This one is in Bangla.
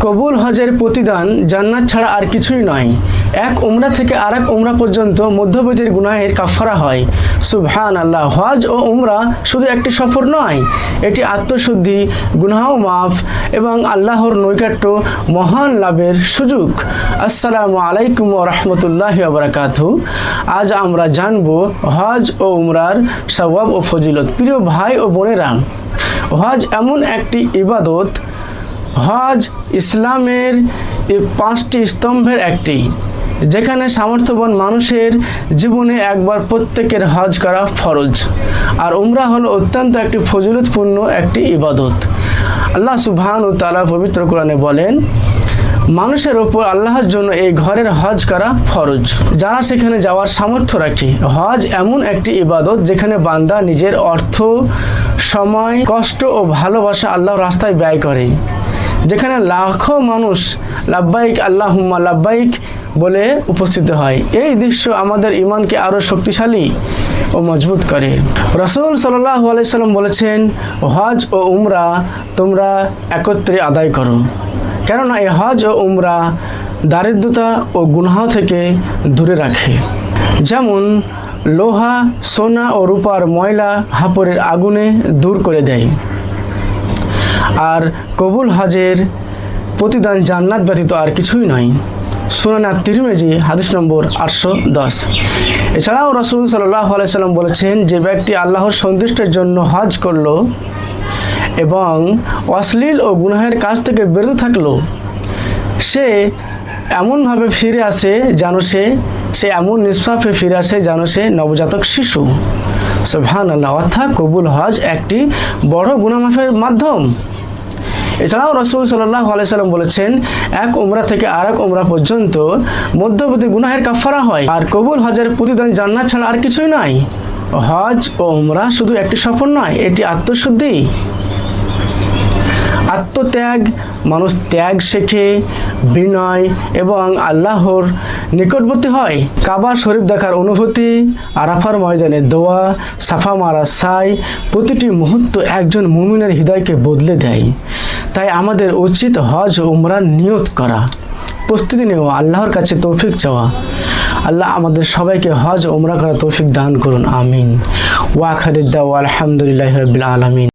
কবুল হজের প্রতিদান জান্নাত ছাড়া আর কিছুই নয়। এক উমরা থেকে আরেক উমরা পর্যন্ত মধ্যবর্তী গুনাহের কাফারা হয়। সুবহানাল্লাহ। হজ ও উমরা শুধু একটি সফর নয়, এটি আত্মশুদ্ধি, গুনাহ মাফ এবং আল্লাহর নৈকট্য মহান লাভের সুযোগ। আসসালামু আলাইকুম ওয়া রাহমাতুল্লাহি ওয়া বারাকাতুহু। আজ আমরা জানব হজ ও উমরার সওয়াব ও ফজিলত। প্রিয় ভাই ও বোনেরা, হজ এমন একটি ইবাদত, হজ ইসলামের পাঁচটি স্তম্ভের একটি, যেখানে সামর্থ্যবান মানুষের জীবনে একবার প্রত্যেকের হজ করা ফরজ। আর উমরা হলো অত্যন্ত একটি ফজিলতপূর্ণ একটি ইবাদত। আল্লাহ সুবহানাহু ওয়া তাআলা পবিত্র কোরআনে বলেন, মানুষের ওপর আল্লাহর জন্য এই ঘরের হজ করা ফরজ, যারা সেখানে যাওয়ার সামর্থ্য রাখে। হজ এমন একটি ইবাদত যেখানে বান্দা নিজের অর্থ, সময়, কষ্ট ও ভালোবাসা আল্লাহর রাস্তায় ব্যয় করে, যেখানে লাখো মানুষ লাব্বাইক আল্লাহুম্মা লাব্বাইক বলে উপস্থিত হয়। এই দৃশ্য আমাদের ঈমানকে আরও শক্তিশালী ও মজবুত করে। রাসূল সাল্লাল্লাহু আলাইহি সাল্লাম বলেছেন, হজ ও উমরা তোমরা একত্রে আদায় করো, কেননা এই হজ ও উমরা দারিদ্রতা ও গুনাহ থেকে দূরে রাখে। যেমন লোহা, সোনা ও রূপার ময়লা হাপড়ের আগুনে দূর করে দেয়। আর কবুল হজের প্রতিদান জান্নাত ব্যতীত আর কিছুই নয়। সুনান তিরমিজি হাদিস নম্বর 810। এছাড়াও রাসূল সাল্লাল্লাহু আলাইহি সাল্লাম বলেছেন, যে ব্যক্তি আল্লাহর সন্তুষ্টির জন্য হজ করলো এবং অশ্লীল ও গুনাহের কাজ থেকে বিরত থাকলো, সে এমনভাবে ফিরে আসে যেন সে এমন নিষ্পাপে ফিরে আসে যেন সে নবজাতক শিশু। সুবহানাল্লাহ। অর্থাৎ কবুল হজ একটি বড় গুনাহ মাফের মাধ্যম। এছাড়াও রাসূল সাল্লাল্লাহু আলাইহি সাল্লাম বলেছেন, এক উমরা থেকে আরেক উমরা পর্যন্ত মধ্যবর্তী গুনাহের কাফারা হয়। আর কবুল হজের প্রতিদান জান্নাত ছাড়া আর কিছুই নয়। হজ ও উমরা শুধু একটি সফর নয়, এটি আত্মশুদ্ধি, আত্মত্যাগ। মানুষ ত্যাগ শেখে, বিনয় এবং আল্লাহর নিকটবর্তী হয়। কাবা শরীফ দেখার অনুভূতি, আরাফার ময়দানে দোয়া, সাফা মারা সাই, প্রতিটি মুহূর্ত একজন মুমিনের হৃদয়কে বদলে দেয়। তাই আমাদের উচিত হজ ও উমরার নিয়ত করা, প্রস্তুতি নেওয়া, আল্লাহর কাছে তৌফিক চাওয়া। আল্লাহ আমাদের সবাইকে হজ ও উমরা করা তৌফিক দান করুন। আমিন। ওয়া আখিরু দাওয়া আলহামদুলিল্লাহি রাব্বিল আলামিন।